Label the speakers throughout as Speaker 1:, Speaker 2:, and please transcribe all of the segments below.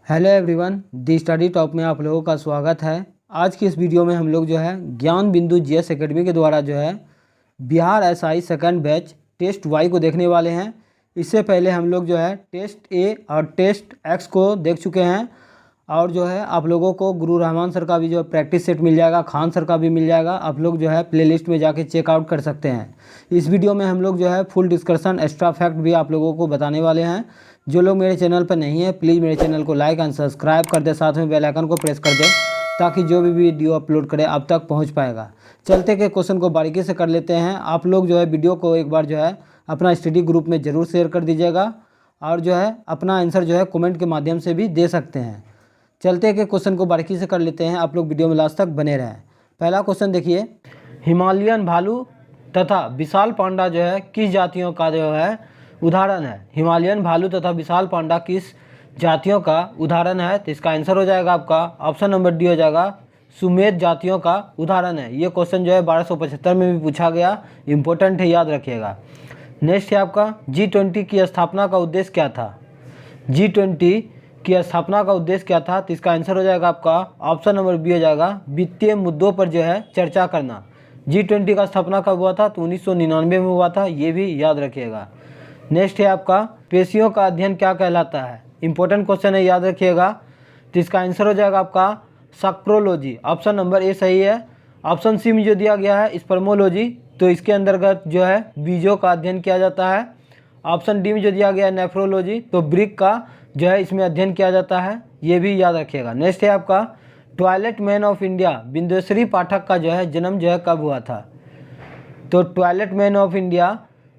Speaker 1: Hello everyone, दी study top में आप लोगों का स्वागत है। आज की इस वीडियो में हम लोग जो है ज्ञान बिंदु जीएस एकेडमी के द्वारा जो है Bihar SI second batch test वाई को देखने वाले हैं। इससे पहले हम लोग जो है टेस्ट ए और टेस्ट एक्स को देख चुके हैं और जो है आप लोगों को गुरु रहमान सर का भी जो प्रैक्टिस सेट मिल जाएगा, खान सर का भी मिल जाएगा। आप लोग जो है प्लेलिस्ट में जाके चेकआउट कर सकते हैं। इस वीडियो में हम लोग जो है फुल डिस्कशन, एक्स्ट्रा फैक्ट भी आप लोगों को बताने वाले हैं। जो लोग मेरे चैनल पर नहीं है प्लीज़ मेरे चैनल को लाइक एंड सब्सक्राइब कर दे, साथ में बेल आइकन को प्रेस कर दे ताकि जो भी वीडियो अपलोड करें आप तक पहुंच पाएगा। चलते के क्वेश्चन को बारीकी से कर लेते हैं। आप लोग जो है वीडियो को एक बार जो है अपना स्टडी ग्रुप में ज़रूर शेयर कर दीजिएगा और जो है अपना आंसर जो है कमेंट के माध्यम से भी दे सकते हैं। चलते के क्वेश्चन को बारीकी से कर लेते हैं, आप लोग वीडियो में लास्ट तक बने रहें। पहला क्वेश्चन देखिए, हिमालयन भालू तथा विशाल पांडा जो है किस जातियों का जो है उदाहरण है। हिमालयन भालू तथा विशाल पांडा किस जातियों का उदाहरण है, तो इसका आंसर हो जाएगा आपका ऑप्शन नंबर डी हो जाएगा, सुमेध जातियों का उदाहरण है। ये क्वेश्चन जो है 1275 में भी पूछा गया, इंपॉर्टेंट है, याद रखिएगा। नेक्स्ट है आपका G20 की स्थापना का उद्देश्य क्या था। G20 की स्थापना का उद्देश्य क्या था, तो इसका आंसर हो जाएगा आपका ऑप्शन नंबर बी हो जाएगा, वित्तीय मुद्दों पर जो है चर्चा करना। G20 का स्थापना कब हुआ था, तो 1999 में हुआ था, ये भी याद रखिएगा। नेक्स्ट है आपका, पेशियों का अध्ययन क्या कहलाता है। इंपॉर्टेंट क्वेश्चन है, याद रखिएगा। तो इसका आंसर हो जाएगा आपका सैक्रोलॉजी, ऑप्शन नंबर ए सही है। ऑप्शन सी में जो दिया गया है स्पर्मोलॉजी, तो इसके अंतर्गत जो है बीजों का अध्ययन किया जाता है। ऑप्शन डी में जो दिया गया है नेफ्रोलॉजी, तो ब्रिक का जो है इसमें अध्ययन किया जाता है, ये भी याद रखिएगा। नेक्स्ट है आपका, toilet man of India Bindeshwari Pathak का जो है जन्म जो है कब हुआ था। तो toilet man of India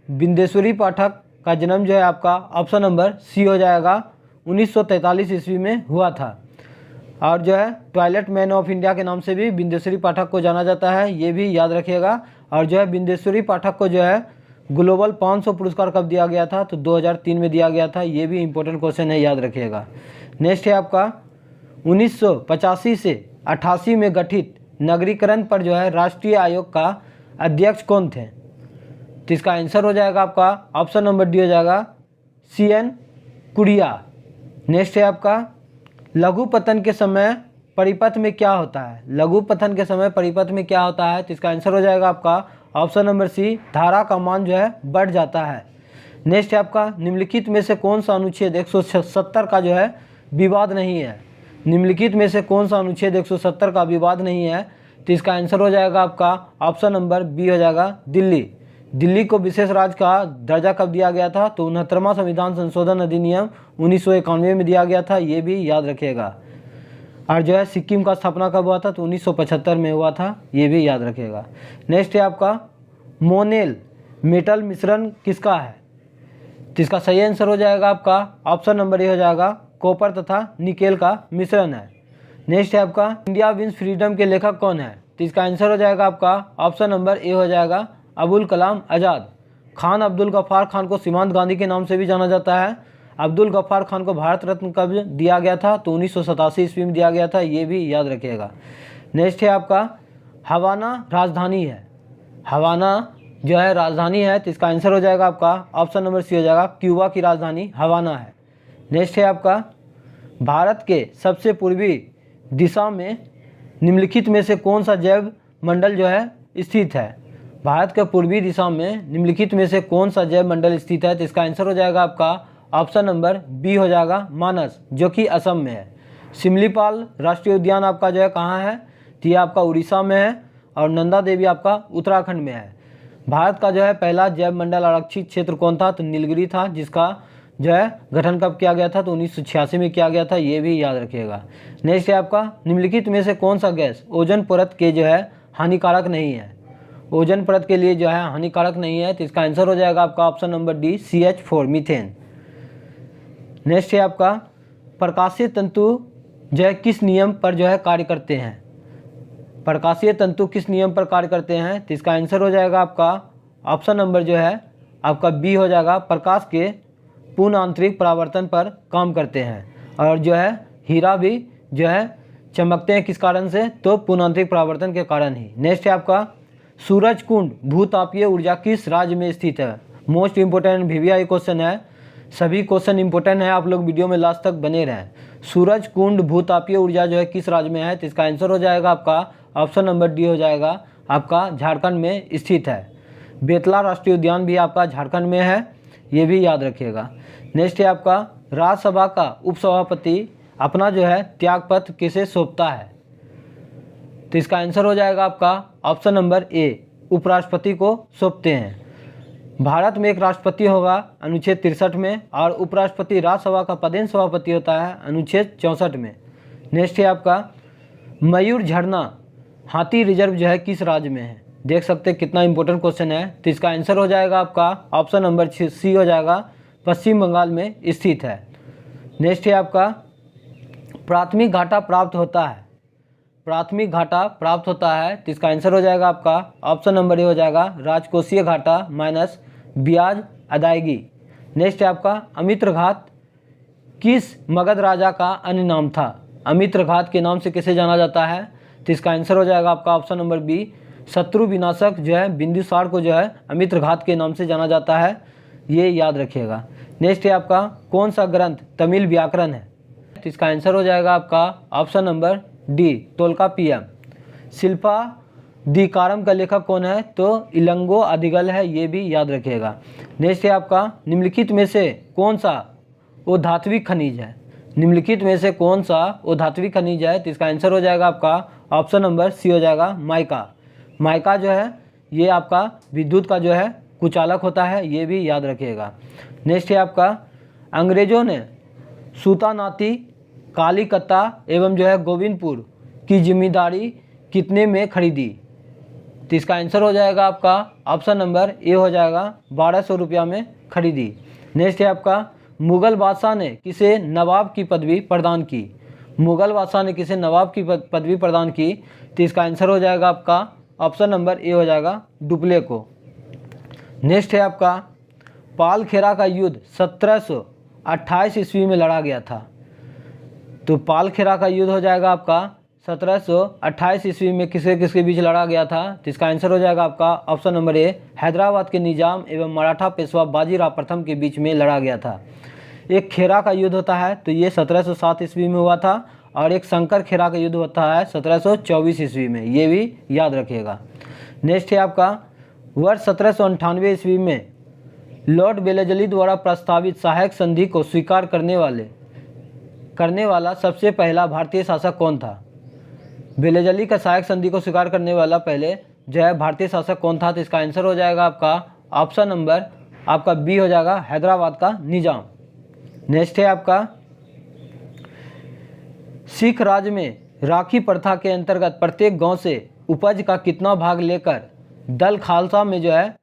Speaker 1: Bindeshwari Pathak का जन्म जो है आपका ऑप्शन नंबर सी हो जाएगा, 1943 ईस्वी में हुआ था। और जो है टॉयलेट मैन ऑफ इंडिया के नाम से भी बिंदेश्वरी पाठक को जाना जाता है, ये भी याद रखिएगा। और जो है बिंदेश्वरी पाठक को जो है ग्लोबल 500 पुरस्कार कब दिया गया था, तो 2003 में दिया गया था, ये भी इंपॉर्टेंट क्वेश्चन है, याद रखिएगा। नेक्स्ट है आपका, 1985 से 88 में गठित नगरीकरण पर जो है राष्ट्रीय आयोग का अध्यक्ष कौन थे। तो इसका आंसर हो जाएगा आपका ऑप्शन नंबर डी हो जाएगा, CN कुड़िया। नेक्स्ट है आपका, लघु पतन के समय परिपथ में क्या होता है। लघु पतन के समय परिपथ में क्या होता है, तो इसका आंसर हो जाएगा आपका ऑप्शन नंबर सी, धारा का मान जो है बढ़ जाता है। नेक्स्ट है आपका, निम्नलिखित में से कौन सा अनुच्छेद 170 का जो है विवाद नहीं है। निम्नलिखित में से कौन सा अनुच्छेद 170 का विवाद नहीं है, तो इसका आंसर हो जाएगा आपका ऑप्शन नंबर बी हो जाएगा, दिल्ली। दिल्ली को विशेष राज्य का दर्जा कब दिया गया था, तो 69वां संविधान संशोधन अधिनियम 1991 में दिया गया था, ये भी याद रखिएगा। और जो है सिक्किम का स्थापना कब हुआ था, तो 1975 में हुआ था, ये भी याद रखिएगा। नेक्स्ट है आपका, मोनेल मेटल मिश्रण किसका है। तो इसका सही आंसर हो जाएगा आपका ऑप्शन नंबर ए हो जाएगा, कॉपर तथा निकेल का मिश्रण है। नेक्स्ट है आपका, इंडिया विंस फ्रीडम के लेखक कौन है। तो इसका आंसर हो जाएगा आपका ऑप्शन नंबर ए हो जाएगा, अबुल कलाम आज़ाद। खान अब्दुल गफ्फार खान को सीमांत गांधी के नाम से भी जाना जाता है। अब्दुल गफ्फार खान को भारत रत्न कब दिया गया था, तो 1987 ईस्वी में दिया गया था, ये भी याद रखिएगा। नेक्स्ट है आपका, हवाना राजधानी है। हवाना जो है राजधानी है, तो इसका आंसर हो जाएगा आपका ऑप्शन नंबर सी हो जाएगा, क्यूबा की राजधानी हवाना है। नेक्स्ट है आपका, भारत के सबसे पूर्वी दिशा में निम्नलिखित में से कौन सा जैव मंडल जो है स्थित है। भारत के पूर्वी दिशा में निम्नलिखित में से कौन सा जैव मंडल स्थित है, तो इसका आंसर हो जाएगा आपका ऑप्शन नंबर बी हो जाएगा, मानस, जो कि असम में है। सिमलीपाल राष्ट्रीय उद्यान आपका जो है कहाँ है, तो ये आपका उड़ीसा में है। और नंदा देवी आपका उत्तराखंड में है। भारत का जो है पहला जैव मंडल आरक्षित क्षेत्र कौन था, तो नीलगिरी था, जिसका जो है गठन कब किया गया था, तो 1986 में किया गया था, ये भी याद रखिएगा। नेक्स्ट है आपका, निम्नलिखित में से कौन सा गैस ओजोन परत के जो है हानिकारक नहीं है। ओजोन परत के लिए जो है हानिकारक नहीं है, तो इसका आंसर हो जाएगा आपका option number D, CH4 methane. Next है आपका, प्रकाशीय तंतु जो है किस नियम पर जो है कार्य करते हैं। प्रकाशीय तंतु किस नियम पर कार्य करते हैं, तो इसका आंसर हो जाएगा आपका ऑप्शन नंबर जो है आपका बी हो जाएगा, प्रकाश के पूर्ण आंतरिक परावर्तन पर काम करते हैं। और जो है हीरा भी जो है चमकते हैं किस कारण से, तो पूर्ण आंतरिक परावर्तन के कारण ही। नेक्स्ट है आपका, सूरज कुंड भूतापीय ऊर्जा किस राज्य में स्थित है। मोस्ट इंपोर्टेंट VVI क्वेश्चन है, सभी क्वेश्चन इंपॉर्टेंट है, आप लोग वीडियो में लास्ट तक बने रहें। सूरज कुंड भूतापीय ऊर्जा जो है किस राज्य में है? तो इसका आंसर हो जाएगा आपका ऑप्शन नंबर डी हो जाएगा, आपका झारखंड में स्थित है। बेतला राष्ट्रीय उद्यान भी आपका झारखंड में है, ये भी याद रखिएगा। नेक्स्ट है आपका राज्यसभा का उपसभापति अपना जो है त्यागपत्र किसे सौंपता है? तो इसका आंसर हो जाएगा आपका ऑप्शन नंबर ए, उपराष्ट्रपति को सौंपते हैं। भारत में एक राष्ट्रपति होगा अनुच्छेद 63 में, और उपराष्ट्रपति राज्यसभा का पदेन सभापति होता है अनुच्छेद 64 में। नेक्स्ट है आपका मयूर झरना हाथी रिजर्व जो है किस राज्य में है? देख सकते हैं कितना इंपॉर्टेंट क्वेश्चन है। तो इसका आंसर हो जाएगा आपका ऑप्शन नंबर सी हो जाएगा, पश्चिम बंगाल में स्थित है। नेक्स्ट है आपका प्राथमिक घाटा प्राप्त होता है, प्राथमिक घाटा प्राप्त होता है, तो इसका आंसर हो जाएगा आपका ऑप्शन नंबर ए हो जाएगा, राजकोषीय घाटा माइनस ब्याज अदायगी। नेक्स्ट है आपका अमित्र घात किस मगध राजा का अन्य नाम था? अमित्र घात के नाम से किसे जाना जाता है? तो इसका आंसर हो जाएगा आपका ऑप्शन नंबर बी, शत्रु विनाशक जो है बिंदुसार को जो है अमित्र घात के नाम से जाना जाता है, ये याद रखिएगा। नेक्स्ट है आपका कौन सा ग्रंथ तमिल व्याकरण है? तो इसका आंसर हो जाएगा आपका ऑप्शन नंबर डी, तोल्कापियम। शिल्पा दीकारम का लेखक कौन है? तो इलंगो अधिगल है, ये भी याद रखिएगा। नेक्स्ट है आपका निम्नलिखित में से कौन सा अधात्विक खनिज है? निम्नलिखित में से कौन सा अधात्विक खनिज है? तो इसका आंसर हो जाएगा आपका ऑप्शन नंबर सी हो जाएगा, माइका। माइका जो है ये आपका विद्युत का जो है कुचालक होता है, ये भी याद रखिएगा। नेक्स्ट है आपका अंग्रेजों ने सूतानाती, कालीकत्ता एवं जो है गोविंदपुर की जिम्मेदारी कितने में खरीदी? तो इसका आंसर हो जाएगा आपका ऑप्शन नंबर ए हो जाएगा, 1200 रुपया में खरीदी। नेक्स्ट है आपका मुगल बादशाह ने किसे नवाब की पदवी प्रदान की? मुगल बादशाह ने किसे नवाब की पदवी प्रदान की? तो इसका आंसर हो जाएगा आपका ऑप्शन नंबर ए हो जाएगा, डुप्ले को। नेक्स्ट है आपका पाल खेरा का युद्ध 1728 ईस्वी में लड़ा गया था। तो पाल खेरा का युद्ध हो जाएगा आपका 1728 ईस्वी में किसके किसके बीच लड़ा गया था? तो इसका आंसर हो जाएगा आपका ऑप्शन नंबर ए, हैदराबाद के निजाम एवं मराठा पेशवा बाजीराव प्रथम के बीच में लड़ा गया था। एक खेरा का युद्ध होता है तो ये 1707 ईस्वी में हुआ था, और एक शंकर खेरा का युद्ध होता है 1724 ईस्वी में, ये भी याद रखिएगा। नेक्स्ट है आपका वर्ष 1798 ईस्वी में लॉर्ड वेलेस्ली द्वारा प्रस्तावित सहायक संधि को स्वीकार करने वाला सबसे पहला भारतीय शासक कौन था? वेलेस्ली का सहायक संधि को स्वीकार करने वाला पहले जो है भारतीय शासक कौन था? तो इसका आंसर हो जाएगा आपका ऑप्शन नंबर आपका बी हो जाएगा, हैदराबाद का निजाम। नेक्स्ट है आपका सिख राज्य में राखी प्रथा के अंतर्गत प्रत्येक गांव से उपज का कितना भाग लेकर दल खालसा में जो है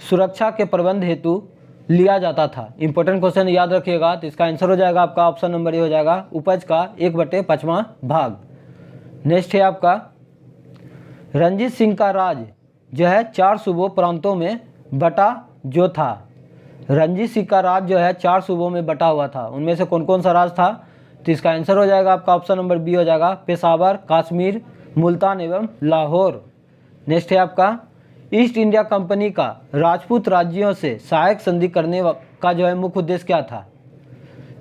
Speaker 1: सुरक्षा के प्रबंध हेतु लिया जाता था? इंपॉर्टेंट क्वेश्चन याद रखिएगा। तो इसका आंसर हो जाएगा आपका ऑप्शन नंबर ए हो जाएगा, उपज का 1/5वां भाग। नेक्स्ट है आपका रंजीत सिंह का राज जो है 4 सूबों प्रांतों में बटा जो था। रंजीत सिंह का राज जो है 4 सूबों में बटा हुआ था, उनमें से कौन कौन सा राज था? तो इसका आंसर हो जाएगा आपका ऑप्शन नंबर बी हो जाएगा, पेशावर, कश्मीर, मुल्तान एवं लाहौर। नेक्स्ट है आपका ईस्ट इंडिया कंपनी का राजपूत राज्यों से सहायक संधि करने का जो है मुख्य उद्देश्य क्या था?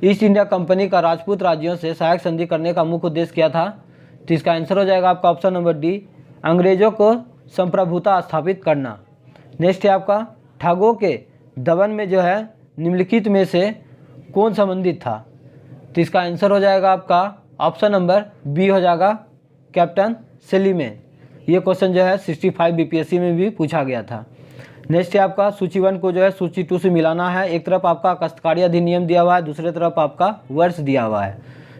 Speaker 1: ईस्ट इंडिया कंपनी का राजपूत राज्यों से सहायक संधि करने का मुख्य उद्देश्य क्या था? तो इसका आंसर हो जाएगा आपका ऑप्शन नंबर डी, अंग्रेजों को संप्रभुता स्थापित करना। नेक्स्ट है आपका ठगों के दमन में जो है निम्नलिखित में से कौन संबंधित था? तो इसका आंसर हो जाएगा आपका ऑप्शन नंबर बी हो जाएगा, कैप्टन सेलिमेन। ये क्वेश्चन जो है 65 बीपीएससी में भी पूछा गया था। नेक्स्ट है आपका सूची 1 को जो है सूची 2 से मिलाना है। एक तरफ आपका काश्तकारी अधिनियम दिया हुआ है, दूसरी तरफ आपका वर्ष दिया हुआ है,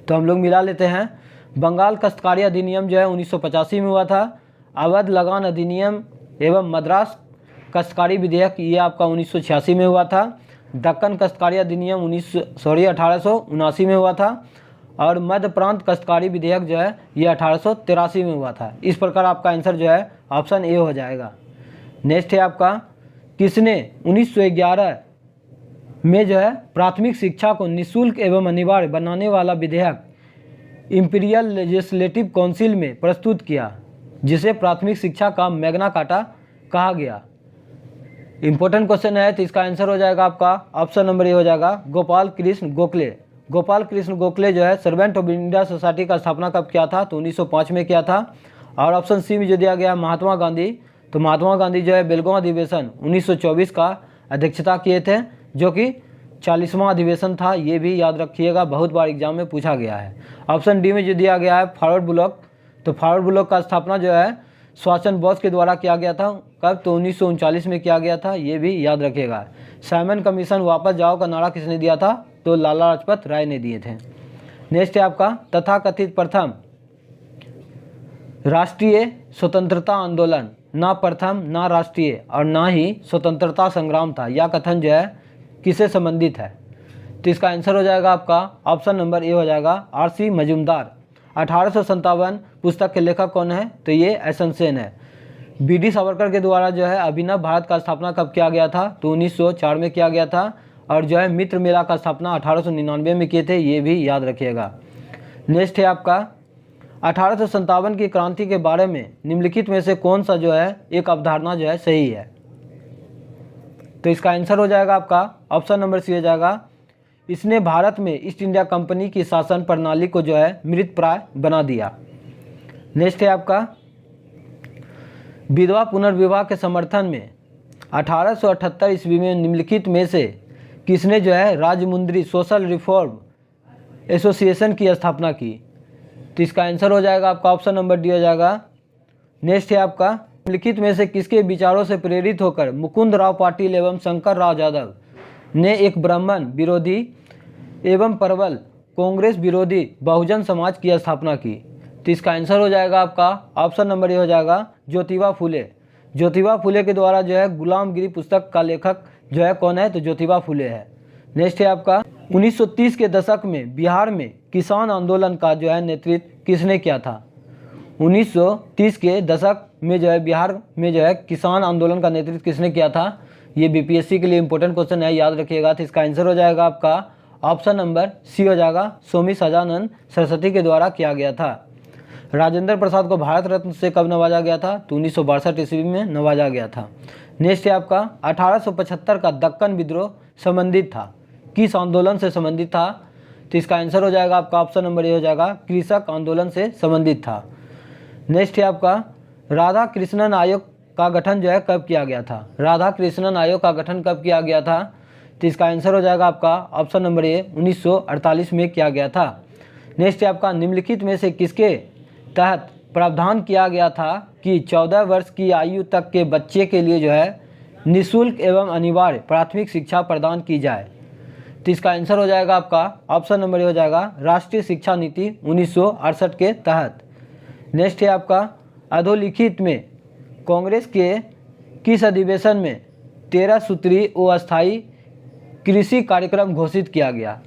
Speaker 1: तो हम लोग मिला लेते हैं। बंगाल काश्तकारी अधिनियम जो है 1985 में हुआ था। अवध लगान अधिनियम एवं मद्रास काश्तकारी विधेयक ये आपका 1986 में हुआ था। दक्कन काश्तकारी अधिनियम 1879 में हुआ था। और मध्य प्रांत काश्तकारी विधेयक जो है ये 1883 में हुआ था। इस प्रकार आपका आंसर जो है ऑप्शन ए हो जाएगा। नेक्स्ट है आपका किसने 1911 में जो है प्राथमिक शिक्षा को निःशुल्क एवं अनिवार्य बनाने वाला विधेयक इंपीरियल लेजिस्लेटिव काउंसिल में प्रस्तुत किया, जिसे प्राथमिक शिक्षा का मैग्ना कार्टा कहा गया? इंपॉर्टेंट क्वेश्चन है, तो इसका आंसर हो जाएगा आपका ऑप्शन नंबर ए हो जाएगा, गोपाल कृष्ण गोखले। गोपाल कृष्ण गोखले जो है सर्वेंट ऑफ इंडिया सोसाइटी का स्थापना कब किया था, तो 1905 में किया था। और ऑप्शन सी में जो दिया गया महात्मा गांधी, तो महात्मा गांधी जो है बेलगांव अधिवेशन 1924 का अध्यक्षता किए थे, जो कि 40वां अधिवेशन था। ये भी याद रखिएगा, बहुत बार एग्जाम में पूछा गया है। ऑप्शन डी में जो दिया गया है फॉरवर्ड ब्लॉक, तो फॉरवर्ड ब्लॉक का स्थापना जो है सुभाष चंद्र बोस के द्वारा किया गया था। कब, तो 1939 में किया गया था। ये भी याद रखिएगा। साइमन कमीशन वापस जाओ का नारा किसने दिया था, तो लाला लाजपत राय ने दिए थे। नेक्स्ट है आपका तथाकथित प्रथम राष्ट्रीय स्वतंत्रता आंदोलन, ना प्रथम ना राष्ट्रीय और ना ही स्वतंत्रता संग्राम था। यह कथन जो है किससे संबंधित है, तो इसका आंसर हो जाएगा आपका ऑप्शन नंबर ए हो जाएगा आर.सी. मजूमदार। 1857 पुस्तक के लेखक कौन है, तो ये एस.एन. सेन है। बी.डी. सावरकर के द्वारा जो है अभिनव भारत का स्थापना कब किया गया था, तो 1904 में किया गया था। और जो है मित्र मेला का स्थापना 1899 में किए थे। ये भी याद रखिएगा। नेक्स्ट है आपका 1857 की क्रांति के बारे में निम्नलिखित में से कौन सा जो है एक अवधारणा जो है सही है, तो इसका आंसर हो जाएगा आपका ऑप्शन नंबर सी हो जाएगा इसने भारत में ईस्ट इंडिया कंपनी की शासन प्रणाली को जो है मृतप्राय बना दिया। नेक्स्ट है आपका विधवा पुनर्विवाह के समर्थन में 1878 ईस्वी में निम्नलिखित में से किसने जो है राजमुंद्री सोशल रिफॉर्म एसोसिएशन की स्थापना की, तो इसका आंसर हो जाएगा आपका ऑप्शन नंबर डी हो जाएगा। नेक्स्ट है आपका निम्नलिखित में से किसके विचारों से प्रेरित होकर मुकुंद राव पाटिल एवं शंकर राव यादव ने एक ब्राह्मण विरोधी एवं प्रबल कांग्रेस विरोधी बहुजन समाज की स्थापना की, तो इसका आंसर हो जाएगा आपका ऑप्शन नंबर ए हो जाएगा ज्योतिबा फुले। ज्योतिबा फुले के द्वारा जो है गुलामगिरी पुस्तक का लेखक जो है कौन है, तो ज्योतिबा फुले है। नेक्स्ट है आपका 1930 के दशक में बिहार में किसान आंदोलन का जो है नेतृत्व किसने किया था। 1930 के दशक में जो है बिहार में जो है किसान आंदोलन का नेतृत्व किसने किया था, ये बीपीएससी के लिए इंपॉर्टेंट क्वेश्चन है, याद रखिएगा। तो इसका आंसर हो जाएगा आपका ऑप्शन नंबर सी हो जाएगा स्वामी सदानंद सरस्वती के द्वारा किया गया था। राजेंद्र प्रसाद को भारत रत्न से कब नवाजा गया था, तो 1962 ईस्वी में नवाजा गया था। नेक्स्ट है आपका 1875 का दक्कन विद्रोह संबंधित था, किस आंदोलन से संबंधित था, तो इसका आंसर हो जाएगा आपका ऑप्शन नंबर ए हो जाएगा कृषक आंदोलन से संबंधित था। नेक्स्ट है आपका राधा कृष्णन आयोग का गठन जो है कब किया गया था। राधा कृष्णन आयोग का गठन कब किया गया था, तो इसका आंसर हो जाएगा आपका ऑप्शन नंबर ए 1948 में किया गया था। नेक्स्ट है आपका निम्नलिखित में से किसके तहत प्रावधान किया गया था कि 14 वर्ष की आयु तक के बच्चे के लिए जो है निःशुल्क एवं अनिवार्य प्राथमिक शिक्षा प्रदान की जाए, तो इसका आंसर हो जाएगा आपका ऑप्शन नंबर ए हो जाएगा राष्ट्रीय शिक्षा नीति 1968 के तहत। नेक्स्ट है आपका अधोलिखित में कांग्रेस के किस अधिवेशन में 13 सूत्रीय अस्थायी कृषि कार्यक्रम घोषित किया गया,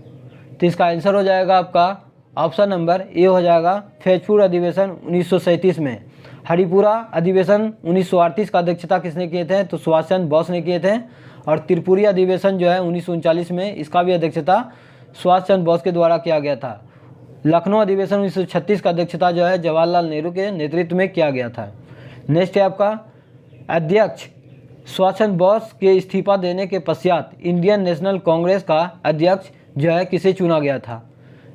Speaker 1: तो इसका आंसर हो जाएगा आपका ऑप्शन नंबर ए हो जाएगा फैजपुर अधिवेशन 1937 में। हरिपुरा अधिवेशन 1938 का अध्यक्षता किसने किए थे, तो सुभाष चंद्र बोस ने किए थे। और त्रिपुरी अधिवेशन जो है 1939 में, इसका भी अध्यक्षता सुभाष चंद्र बोस के द्वारा किया गया था। लखनऊ अधिवेशन 1936 का अध्यक्षता जो है जवाहरलाल नेहरू के नेतृत्व में किया गया था। नेक्स्ट है आपका अध्यक्ष सुभाष चंद्र बोस के इस्तीफा देने के पश्चात इंडियन नेशनल कांग्रेस का अध्यक्ष जो है किसे चुना गया था,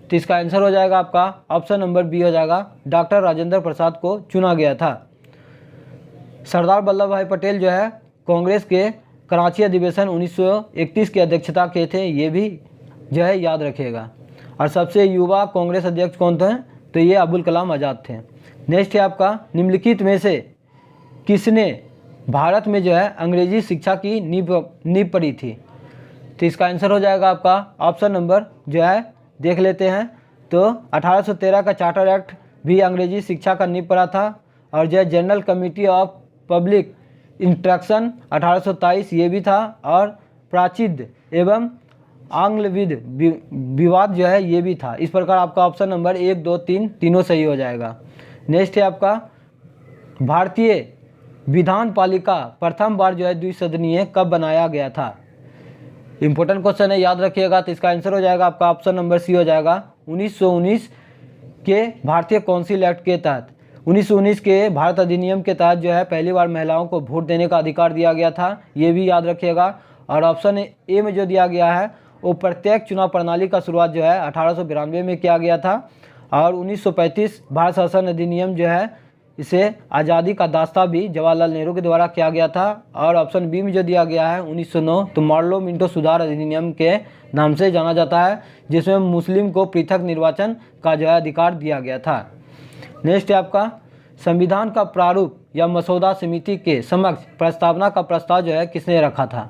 Speaker 1: तो इसका आंसर हो जाएगा आपका ऑप्शन नंबर बी हो जाएगा डॉक्टर राजेंद्र प्रसाद को चुना गया था। सरदार वल्लभ भाई पटेल जो है कांग्रेस के कराची अधिवेशन 1931 की अध्यक्षता किए थे, ये भी जो है याद रखिएगा। और सबसे युवा कांग्रेस अध्यक्ष कौन थे, तो ये अबुल कलाम आज़ाद थे। नेक्स्ट है आपका निम्नलिखित में से किसने भारत में जो है अंग्रेजी शिक्षा की नींव पड़ी थी, तो इसका आंसर हो जाएगा आपका ऑप्शन नंबर जो है देख लेते हैं, तो 1813 का चार्टर एक्ट भी अंग्रेजी शिक्षा का नींव पड़ा था। और जो है general committee of public instruction 1823 ये भी था। और प्राचीन एवं आंग्लविद विवाद जो है ये भी था। इस प्रकार आपका ऑप्शन नंबर 1, 2, 3 तीनों सही हो जाएगा। नेक्स्ट है आपका भारतीय विधान पालिका प्रथम बार जो है द्विसदनीय कब बनाया गया था। इंपॉर्टेंट क्वेश्चन है, याद रखिएगा। तो इसका आंसर हो जाएगा आपका ऑप्शन नंबर सी हो जाएगा 1919 के भारतीय काउंसिल एक्ट के तहत। 1919 के भारत अधिनियम के तहत जो है पहली बार महिलाओं को वोट देने का अधिकार दिया गया था, ये भी याद रखिएगा। और ऑप्शन ए में जो दिया गया है वो प्रत्येक चुनाव प्रणाली का शुरुआत जो है 1892 में किया गया था और 1935 भारत शासन अधिनियम जो है इसे आज़ादी का दास्ता भी जवाहरलाल नेहरू के द्वारा किया गया था। और ऑप्शन बी में जो दिया गया है 1909 तो मार्लो मिंटो सुधार अधिनियम के नाम से जाना जाता है, जिसमें मुस्लिम को पृथक निर्वाचन का जो है अधिकार दिया गया था। नेक्स्ट है आपका संविधान का प्रारूप या मसौदा समिति के समक्ष प्रस्तावना का प्रस्ताव जो है किसने रखा था?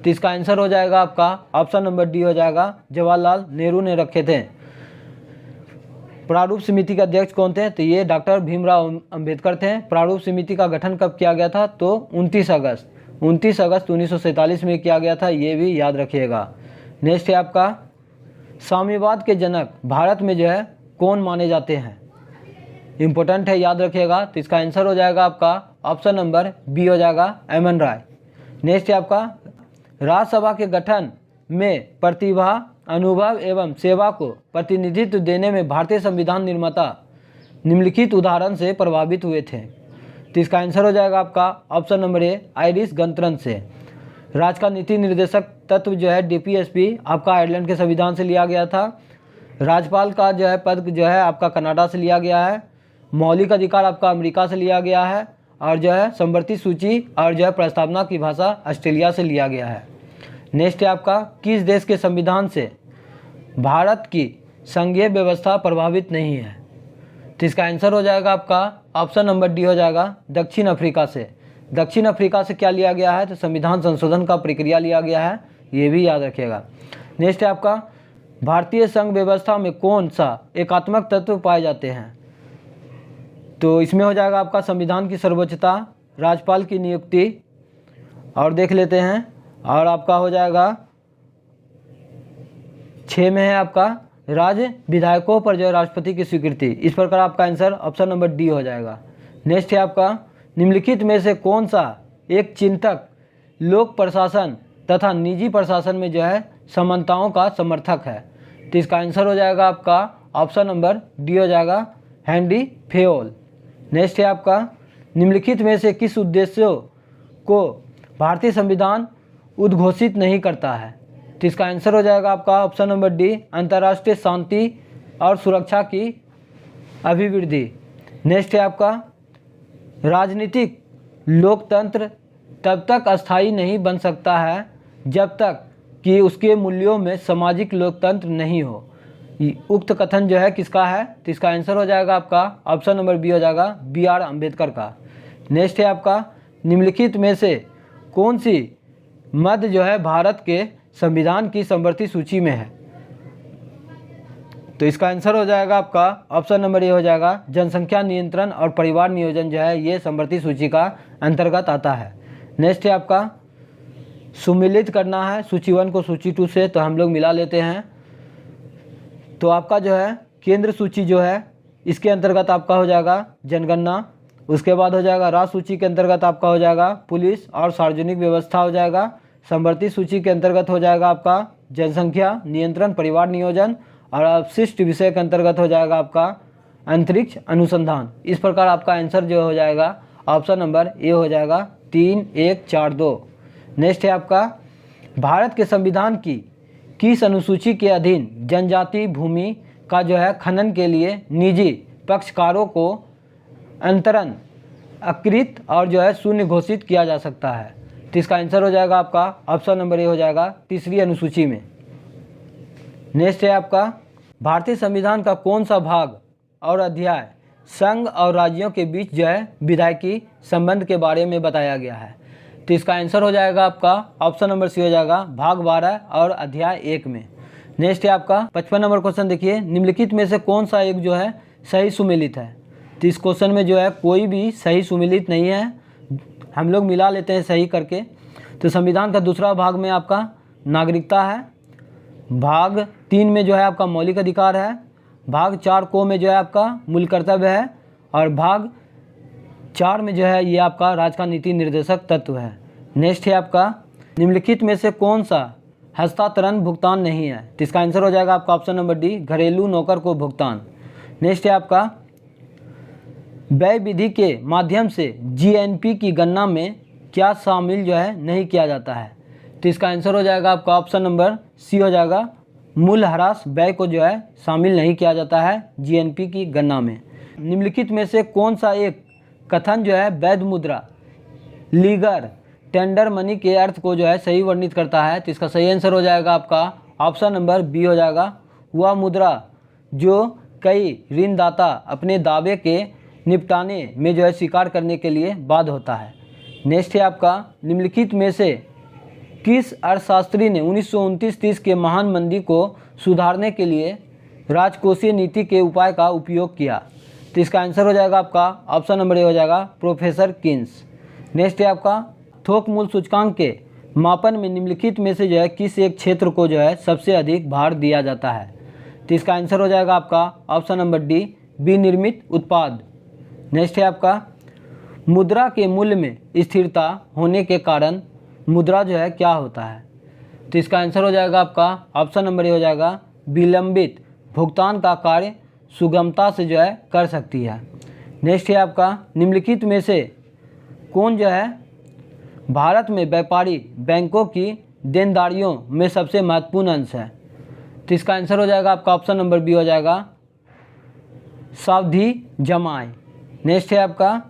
Speaker 1: तो इसका आंसर हो जाएगा आपका ऑप्शन नंबर डी हो जाएगा, जवाहरलाल नेहरू ने रखे थे। प्रारूप समिति के अध्यक्ष कौन थे? तो ये डॉक्टर भीमराव अंबेडकर थे। प्रारूप समिति का गठन कब किया गया था? तो 29 अगस्त 1947 में किया गया था, ये भी याद रखिएगा। नेक्स्ट है आपका साम्यवाद के जनक भारत में जो है कौन माने जाते हैं? इम्पोर्टेंट है, याद रखिएगा। तो इसका आंसर हो जाएगा आपका ऑप्शन नंबर बी हो जाएगा, एम.एन. राय। नेक्स्ट है आपका राज्यसभा के गठन में प्रतिभा, अनुभव एवं सेवा को प्रतिनिधित्व देने में भारतीय संविधान निर्माता निम्नलिखित उदाहरण से प्रभावित हुए थे। तो इसका आंसर हो जाएगा आपका ऑप्शन नंबर ए, आयरिश गणतंत्र से। राज्य का नीति निर्देशक तत्व जो है डीपीएसपी आपका आयरलैंड के संविधान से लिया गया था। राज्यपाल का जो है पद जो है आपका कनाडा से लिया गया है। मौलिक अधिकार आपका अमेरिका से लिया गया है और जो है संवर्ती सूची और जो है प्रस्तावना की भाषा ऑस्ट्रेलिया से लिया गया है। नेक्स्ट है आपका किस देश के संविधान से भारत की संघीय व्यवस्था प्रभावित नहीं है? तो इसका आंसर हो जाएगा आपका ऑप्शन नंबर डी हो जाएगा, दक्षिण अफ्रीका से। दक्षिण अफ्रीका से क्या लिया गया है? तो संविधान संशोधन का प्रक्रिया लिया गया है, ये भी याद रखिएगा। नेक्स्ट है आपका भारतीय संघ व्यवस्था में कौन सा एकात्मक तत्व पाए जाते हैं? तो इसमें हो जाएगा आपका संविधान की सर्वोच्चता, राज्यपाल की नियुक्ति और देख लेते हैं, और आपका हो जाएगा 6 में है आपका राज्य विधायकों पर जो है राष्ट्रपति की स्वीकृति। इस प्रकार आपका आंसर ऑप्शन नंबर डी हो जाएगा। नेक्स्ट है आपका निम्नलिखित में से कौन सा एक चिंतक लोक प्रशासन तथा निजी प्रशासन में जो है समानताओं का समर्थक है? तो इसका आंसर हो जाएगा आपका ऑप्शन नंबर डी हो जाएगा, हेनरी फेयोल। नेक्स्ट है आपका निम्नलिखित में से किस उद्देश्यों को भारतीय संविधान उद्घोषित नहीं करता है? तो इसका आंसर हो जाएगा आपका ऑप्शन नंबर डी, अंतर्राष्ट्रीय शांति और सुरक्षा की अभिवृद्धि। नेक्स्ट है आपका राजनीतिक लोकतंत्र तब तक अस्थायी नहीं बन सकता है जब तक कि उसके मूल्यों में सामाजिक लोकतंत्र नहीं हो। उक्त कथन जो है किसका है? तो इसका आंसर हो जाएगा आपका ऑप्शन नंबर बी हो जाएगा, बी.आर. अम्बेडकर का। नेक्स्ट है आपका निम्नलिखित में से कौन सी मध्य जो है भारत के संविधान की समवर्ती सूची में है? तो इसका आंसर हो जाएगा आपका ऑप्शन नंबर ए हो जाएगा, जनसंख्या नियंत्रण और परिवार नियोजन जो है ये समवर्ती सूची का अंतर्गत आता है। नेक्स्ट है आपका सुमिलित करना है सूची 1 को सूची 2 से, तो हम लोग मिला लेते हैं। तो आपका जो है केंद्र सूची जो है इसके अंतर्गत आपका हो जाएगा जनगणना, उसके बाद हो जाएगा राज्य सूची के अंतर्गत आपका हो जाएगा पुलिस और सार्वजनिक व्यवस्था हो जाएगा। समवर्ती सूची के अंतर्गत हो जाएगा आपका जनसंख्या नियंत्रण परिवार नियोजन, और अवशिष्ट विषय के अंतर्गत हो जाएगा आपका अंतरिक्ष अनुसंधान। इस प्रकार आपका आंसर जो हो जाएगा ऑप्शन नंबर ए हो जाएगा, 3, 1, 4, 2। नेक्स्ट है आपका भारत के संविधान की किस अनुसूची के अधीन जनजाति भूमि का जो है खनन के लिए निजी पक्षकारों को अंतरण अकृत और जो है शून्य घोषित किया जा सकता है? तो इसका आंसर हो जाएगा आपका ऑप्शन नंबर ए हो जाएगा, तीसरी अनुसूची में। नेक्स्ट है आपका भारतीय संविधान का कौन सा भाग और अध्याय संघ और राज्यों के बीच जो है विधायकी संबंध के बारे में बताया गया है? तो इसका आंसर हो जाएगा आपका ऑप्शन नंबर सी हो जाएगा, भाग 12 और अध्याय 1 में। नेक्स्ट है आपका 55 नंबर क्वेश्चन देखिए, निम्नलिखित में से कौन सा एक जो है सही सुमेलित है? तो इस क्वेश्चन में जो है कोई भी सही सुमेलित नहीं है, हम लोग मिला लेते हैं सही करके। तो संविधान का दूसरा भाग में आपका नागरिकता है, भाग 3 में जो है आपका मौलिक अधिकार है, भाग 4 को में जो है आपका मूल कर्तव्य है, और भाग 4 में जो है ये आपका राज्य का नीति निर्देशक तत्व है। नेक्स्ट है आपका निम्नलिखित में से कौन सा हस्तांतरण भुगतान नहीं है? तो इसका आंसर हो जाएगा आपका ऑप्शन नंबर डी, घरेलू नौकर को भुगतान। नेक्स्ट है आपका व्यय विधि के माध्यम से जीएनपी की गणना में क्या शामिल जो है नहीं किया जाता है? तो इसका आंसर हो जाएगा आपका ऑप्शन नंबर सी हो जाएगा मूल्यह्रास व्यय को जो है शामिल नहीं किया जाता है जीएनपी की गणना में। निम्नलिखित में से कौन सा एक कथन जो है वैध मुद्रा लीगर टेंडर मनी के अर्थ को जो है सही वर्णित करता है? तो इसका सही आंसर हो जाएगा आपका ऑप्शन नंबर बी हो जाएगा, वह मुद्रा जो कई ऋणदाता अपने दावे के निपटाने में जो है स्वीकार करने के लिए बाध्य होता है। नेक्स्ट है आपका, निम्नलिखित में से किस अर्थशास्त्री ने 1929-30 के महान मंदी को सुधारने के लिए राजकोषीय नीति के उपाय का उपयोग किया? तो इसका आंसर हो जाएगा आपका ऑप्शन नंबर ए हो जाएगा प्रोफेसर किन्स। नेक्स्ट है आपका, थोक मूल्य सूचकांक के मापन में निम्नलिखित में से जो है किस एक क्षेत्र को जो है सबसे अधिक भार दिया जाता है? तो इसका आंसर हो जाएगा आपका ऑप्शन नंबर डी विनिर्मित उत्पाद। नेक्स्ट है आपका, मुद्रा के मूल्य में स्थिरता होने के कारण मुद्रा जो है क्या होता है? तो इसका आंसर हो जाएगा आपका ऑप्शन नंबर ए हो जाएगा विलंबित भुगतान का कार्य सुगमता से जो है कर सकती है। नेक्स्ट है आपका, निम्नलिखित में से कौन जो है भारत में व्यापारी बैंकों की देनदारियों में सबसे महत्वपूर्ण अंश है? तो इसका आंसर हो जाएगा आपका ऑप्शन नंबर बी हो जाएगा सावधि जमाएं। नेक्स्ट है आपका,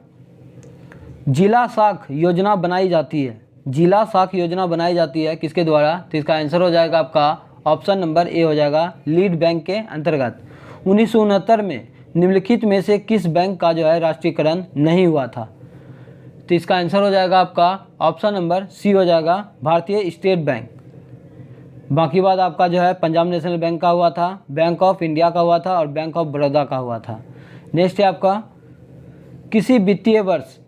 Speaker 1: जिला साख योजना बनाई जाती है, जिला साख योजना बनाई जाती है किसके द्वारा? तो इसका आंसर हो जाएगा आपका ऑप्शन नंबर ए हो जाएगा लीड बैंक के अंतर्गत। 1969 में निम्नलिखित में से किस बैंक का जो है राष्ट्रीयकरण नहीं हुआ था? तो इसका आंसर हो जाएगा आपका ऑप्शन नंबर सी हो जाएगा भारतीय स्टेट बैंक। बाकी बात आपका जो है पंजाब नेशनल बैंक का हुआ था, बैंक ऑफ इंडिया का हुआ था और बैंक ऑफ बड़ौदा का हुआ था। नेक्स्ट है आपका, किसी वित्तीय वर्ष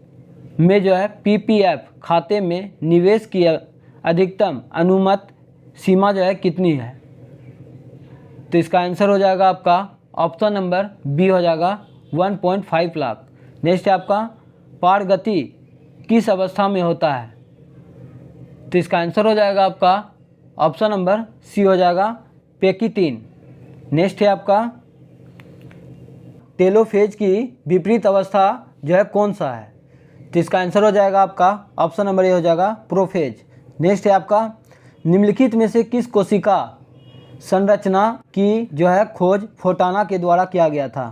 Speaker 1: में जो है पीपीएफ खाते में निवेश की अधिकतम अनुमत सीमा जो है कितनी है? तो इसका आंसर हो जाएगा आपका ऑप्शन नंबर बी हो जाएगा 1.5 लाख। नेक्स्ट है आपका, पारगति किस अवस्था में होता है? तो इसका आंसर हो जाएगा आपका ऑप्शन नंबर सी हो जाएगा पैकी 3। नेक्स्ट है आपका, टेलोफेज की विपरीत अवस्था जो है कौन सा है? तो इसका आंसर हो जाएगा आपका ऑप्शन नंबर ए हो जाएगा प्रोफेज। नेक्स्ट है आपका, निम्नलिखित में से किस कोशिका संरचना की जो है खोज फोटाना के द्वारा किया गया था?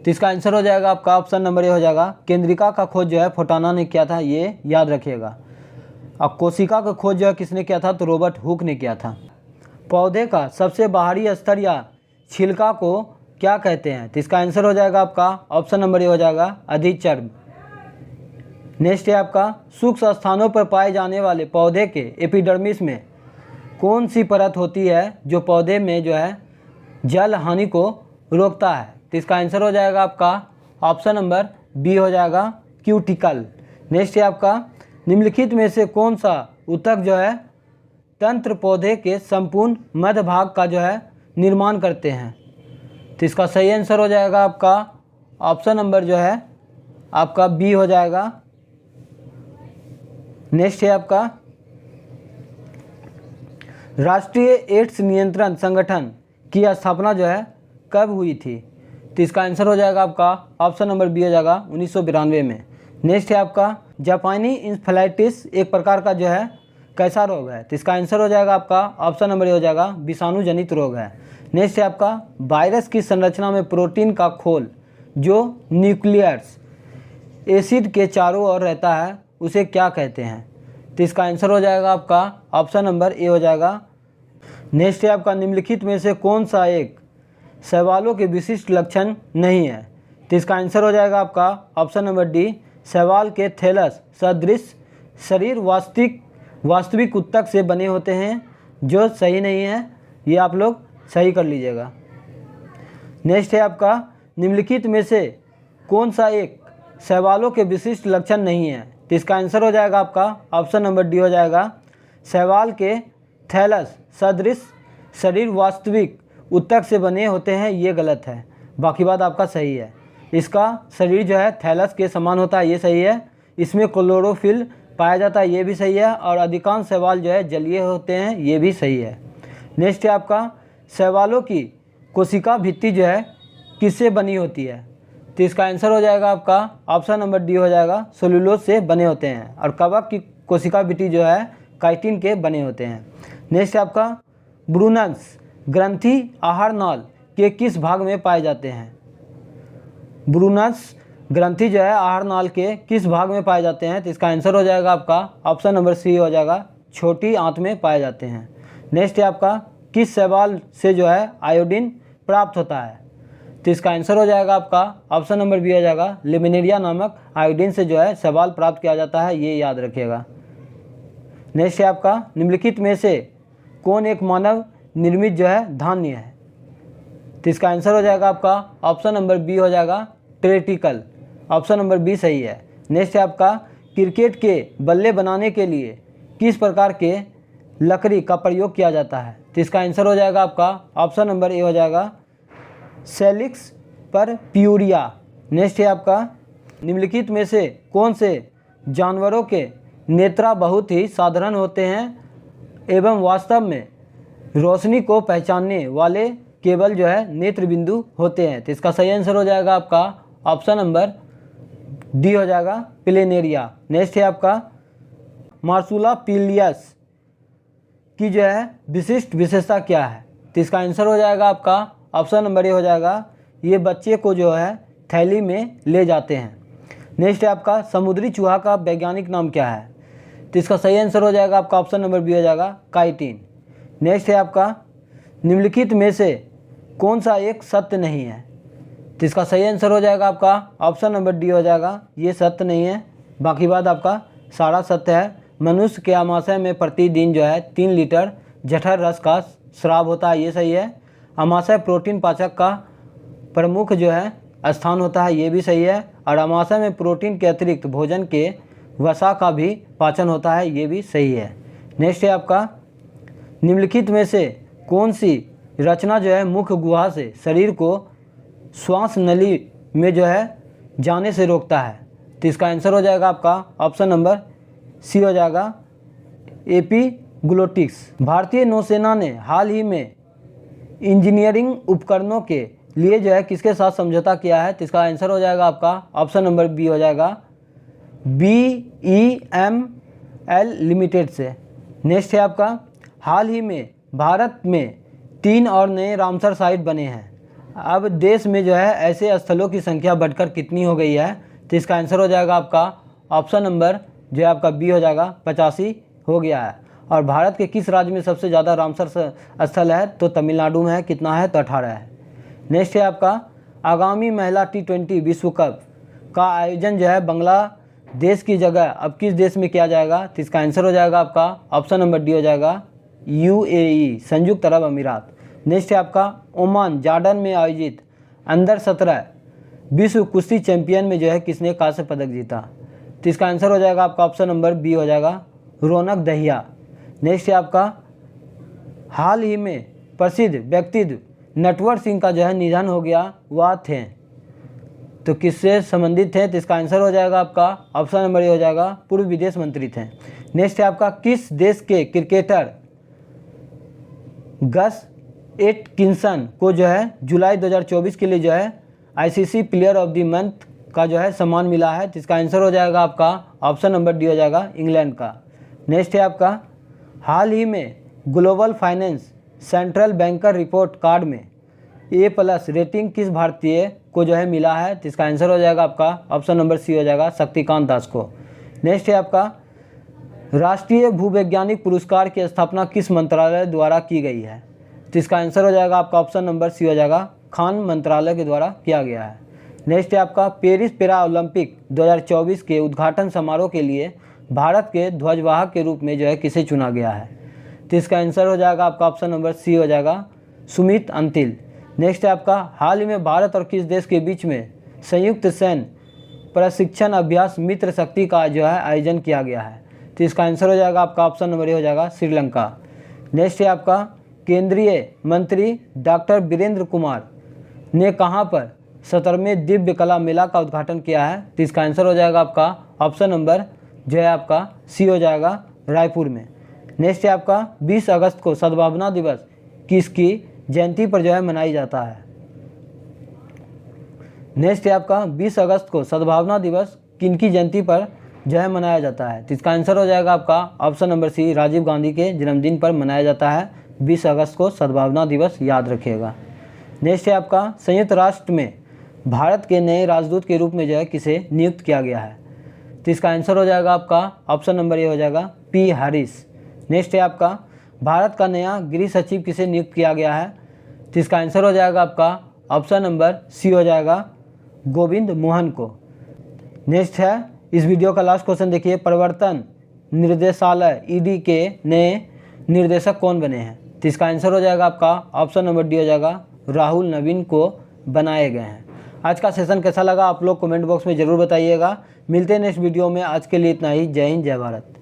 Speaker 1: तो इसका आंसर हो जाएगा आपका ऑप्शन नंबर ए हो जाएगा केंद्रिका का खोज जो है फोटाना ने किया था, ये याद रखिएगा। अब कोशिका का खोज जो है किसने किया था? तो रॉबर्ट हुक ने किया था। पौधे का सबसे बाहरी स्तर या छिलका को क्या कहते हैं? तो इसका आंसर हो जाएगा आपका ऑप्शन नंबर ए हो जाएगा अधिचर्म। नेक्स्ट है आपका, सूक्ष्म स्थानों पर पाए जाने वाले पौधे के एपिडर्मिस में कौन सी परत होती है जो पौधे में जो है जल हानि को रोकता है? तो इसका आंसर हो जाएगा आपका ऑप्शन नंबर बी हो जाएगा क्यूटिकल। नेक्स्ट है आपका, निम्नलिखित में से कौन सा ऊतक जो है तंत्र पौधे के संपूर्ण मध्य भाग का जो है निर्माण करते हैं? तो इसका सही आंसर हो जाएगा आपका ऑप्शन नंबर जो है आपका बी हो जाएगा। नेक्स्ट है आपका, राष्ट्रीय एड्स नियंत्रण संगठन की स्थापना जो है कब हुई थी? तो इसका आंसर हो जाएगा आपका ऑप्शन नंबर बी हो जाएगा 1992 में। नेक्स्ट है आपका, जापानी इंसेफेलाइटिस एक प्रकार का जो है कैसा रोग है? तो इसका आंसर हो जाएगा आपका ऑप्शन नंबर ए हो जाएगा विषाणु जनित रोग है। नेक्स्ट है आपका, वायरस की संरचना में प्रोटीन का खोल जो न्यूक्लियस एसिड के चारों ओर रहता है उसे क्या कहते हैं? तो इसका आंसर हो जाएगा आपका ऑप्शन नंबर ए हो जाएगा। नेक्स्ट है आपका, निम्नलिखित में से कौन सा एक शैवालों के विशिष्ट लक्षण नहीं है? तो इसका आंसर हो जाएगा आपका ऑप्शन नंबर डी शैवाल के थैलस सदृश शरीर वास्तविक ऊतक से बने होते हैं, जो सही नहीं है, ये आप लोग सही कर लीजिएगा। नेक्स्ट है आपका, निम्नलिखित में से कौन सा एक शैवालों के विशिष्ट लक्षण नहीं है? तो इसका आंसर हो जाएगा आपका ऑप्शन नंबर डी हो जाएगा शैवाल के थैलस सदृश शरीर वास्तविक ऊतक से बने होते हैं, ये गलत है। बाकी बात आपका सही है। इसका शरीर जो है थैलस के समान होता है, ये सही है। इसमें क्लोरोफिल पाया जाता है, ये भी सही है। और अधिकांश शैवाल जो है जलीय होते हैं, ये भी सही है। नेक्स्ट है आपका, शैवालों की कोशिका भित्ति जो है किससे बनी होती है? तो इसका आंसर हो जाएगा आपका ऑप्शन नंबर डी हो जाएगा सेलुलोज से बने होते हैं। और कवक की कोशिका भित्ति जो है काइटिन के बने होते हैं। नेक्स्ट है आपका, ब्रूनस ग्रंथि आहार नाल के किस भाग में पाए जाते हैं? ब्रूनस ग्रंथि जो है आहार नाल के किस भाग में पाए जाते हैं? तो इसका आंसर हो जाएगा आपका ऑप्शन नंबर सी हो जाएगा, छोटी आंत में पाए जाते हैं। नेक्स्ट है आपका किस शैवाल से जो है आयोडीन प्राप्त होता है? तो इसका आंसर हो जाएगा आपका ऑप्शन नंबर बी हो जाएगा, लेमिनेरिया नामक आयोडीन से जो है शैवाल प्राप्त किया जाता है, ये याद रखिएगा। नेक्स्ट है आपका निम्नलिखित में से कौन एक मानव निर्मित जो है धान्य है? तो इसका आंसर हो जाएगा आपका ऑप्शन नंबर बी हो जाएगा, टेरेटिकल। ऑप्शन नंबर बी सही है। नेक्स्ट है आपका क्रिकेट के बल्ले बनाने के लिए किस प्रकार के लकड़ी का प्रयोग किया जाता है? तो इसका आंसर हो जाएगा आपका ऑप्शन नंबर ए हो जाएगा, सेलिक्स पर प्यूरिया। नेक्स्ट है आपका निम्नलिखित में से कौन से जानवरों के नेत्रा बहुत ही साधारण होते हैं एवं वास्तव में रोशनी को पहचानने वाले केवल जो है नेत्र बिंदु होते हैं? तो इसका सही आंसर हो जाएगा आपका ऑप्शन नंबर डी हो जाएगा, प्लेनेरिया। नेक्स्ट है आपका मार्सुला पिलियस की जो है विशिष्ट विशेषता क्या है? तो इसका आंसर हो जाएगा आपका ऑप्शन नंबर ए हो जाएगा, ये बच्चे को जो है थैली में ले जाते हैं। नेक्स्ट है आपका समुद्री चूहा का वैज्ञानिक नाम क्या है? तो इसका सही आंसर हो जाएगा आपका ऑप्शन नंबर बी हो जाएगा, काइटिन। नेक्स्ट है आपका निम्नलिखित में से कौन सा एक सत्य नहीं है? तो इसका सही आंसर हो जाएगा आपका ऑप्शन नंबर डी हो जाएगा, ये सत्य नहीं है, बाकी बात आपका सारा सत्य है। मनुष्य के आमाशय में प्रतिदिन जो है 3 लीटर जठर रस का स्राव होता है, ये सही है। आमाशय प्रोटीन पाचक का प्रमुख जो है स्थान होता है, ये भी सही है। और आमाशय में प्रोटीन के अतिरिक्त भोजन के वसा का भी पाचन होता है, ये भी सही है। नेक्स्ट है आपका निम्नलिखित में से कौन सी रचना जो है मुख्य गुहा से शरीर को श्वास नली में जो है जाने से रोकता है? तो इसका आंसर हो जाएगा आपका ऑप्शन नंबर सी हो जाएगा, एपीग्लोटिक्स। भारतीय नौसेना ने हाल ही में इंजीनियरिंग उपकरणों के लिए जो है किसके साथ समझौता किया है? तो इसका आंसर हो जाएगा आपका ऑप्शन नंबर बी हो जाएगा, BEML लिमिटेड से। नेक्स्ट है आपका हाल ही में भारत में 3 और नए रामसर साइट बने हैं। अब देश में जो है ऐसे स्थलों की संख्या बढ़कर कितनी हो गई है? तो इसका आंसर हो जाएगा आपका ऑप्शन नंबर जो है आपका बी हो जाएगा, 85 हो गया है। और भारत के किस राज्य में सबसे ज़्यादा रामसर स्थल है? तो तमिलनाडु में है, कितना है? तो 18 है। नेक्स्ट है आपका आगामी महिला T20 विश्व कप का आयोजन जो है बांग्लादेश की जगह अब किस देश में किया जाएगा? तो इसका आंसर हो जाएगा आपका ऑप्शन नंबर डी हो जाएगा, UAE, संयुक्त अरब अमीरात। नेक्स्ट है आपका ओमान जॉर्डन में आयोजित अंडर 17 विश्व कुश्ती चैंपियन में जो है किसने कांस्य पदक जीता? तो इसका आंसर हो जाएगा आपका ऑप्शन नंबर बी हो जाएगा, रौनक दहिया। नेक्स्ट है आपका हाल ही में प्रसिद्ध व्यक्तित्व नटवर सिंह का जो है निधन हो गया, वह थे तो किससे संबंधित थे? तो इसका आंसर हो जाएगा आपका ऑप्शन नंबर ए हो जाएगा, पूर्व विदेश मंत्री थे। नेक्स्ट है आपका किस देश के क्रिकेटर गस एटकिंसन को जो है जुलाई 2024 के लिए जो है ICC player of the month का जो है सम्मान मिला है? तो इसका आंसर हो जाएगा आपका ऑप्शन नंबर डी हो जाएगा, इंग्लैंड का। नेक्स्ट है आपका हाल ही में global finance central banker report card में A+ रेटिंग किस भारतीय को जो है मिला है? तो इसका आंसर हो जाएगा आपका ऑप्शन नंबर सी हो जाएगा, शक्तिकांत दास को। नेक्स्ट है आपका राष्ट्रीय भूवैज्ञानिक पुरस्कार की स्थापना किस मंत्रालय द्वारा की गई है? तो इसका आंसर हो जाएगा आपका ऑप्शन नंबर सी हो जाएगा, खान मंत्रालय के द्वारा किया गया है। नेक्स्ट है आपका पेरिस पैरा ओलंपिक 2024 के उद्घाटन समारोह के लिए भारत के ध्वजवाहक के रूप में जो है किसे चुना गया है? तो इसका आंसर हो जाएगा आपका ऑप्शन नंबर सी हो जाएगा, सुमित अंतिल। नेक्स्ट है आपका हाल ही में भारत और किस देश के बीच में संयुक्त सैन्य प्रशिक्षण अभ्यास मित्र शक्ति का जो है आयोजन किया गया है? तो इसका आंसर हो जाएगा आपका ऑप्शन नंबर ए हो जाएगा, श्रीलंका। नेक्स्ट है आपका केंद्रीय मंत्री डॉक्टर वीरेंद्र कुमार ने कहाँ पर 17वें दिव्य कला मेला का उद्घाटन किया है? तो इसका आंसर हो जाएगा आपका ऑप्शन नंबर जो है आपका सी हो जाएगा, रायपुर में। नेक्स्ट है आपका 20 अगस्त को सद्भावना दिवस किसकी जयंती पर जो है मनाई जाता है? नेक्स्ट है आपका 20 अगस्त को सद्भावना दिवस किनकी जयंती पर जो है मनाया जाता है? तो इसका आंसर हो जाएगा आपका option number C, Rajiv Gandhi के जन्मदिन पर मनाया जाता है 20 अगस्त को सद्भावना दिवस याद रखिएगा। नेक्स्ट है आपका संयुक्त राष्ट्र में भारत के नए राजदूत के रूप में जो है किसे नियुक्त किया गया है? तो इसका आंसर हो जाएगा आपका ऑप्शन नंबर ए हो जाएगा पी हैरिस। नेक्स्ट है आपका भारत का नया गृह सचिव किसे नियुक्त किया गया है? तो इसका आंसर हो जाएगा आपका ऑप्शन नंबर सी हो जाएगा गोविंद मोहन को। नेक्स्ट है इस वीडियो का लास्ट क्वेश्चन देखिए, प्रवर्तन निर्देशालय ईडी के नए निर्देशक कौन बने हैं? तो इसका आंसर हो जाएगा आपका ऑप्शन नंबर डी हो जाएगा राहुल नवीन को बनाए गए हैं। आज का सेशन कैसा लगा आप लोग कमेंट बॉक्स में ज़रूर बताइएगा। मिलते हैं नेक्स्ट वीडियो में, आज के लिए इतना ही। जय हिंद, जय भारत।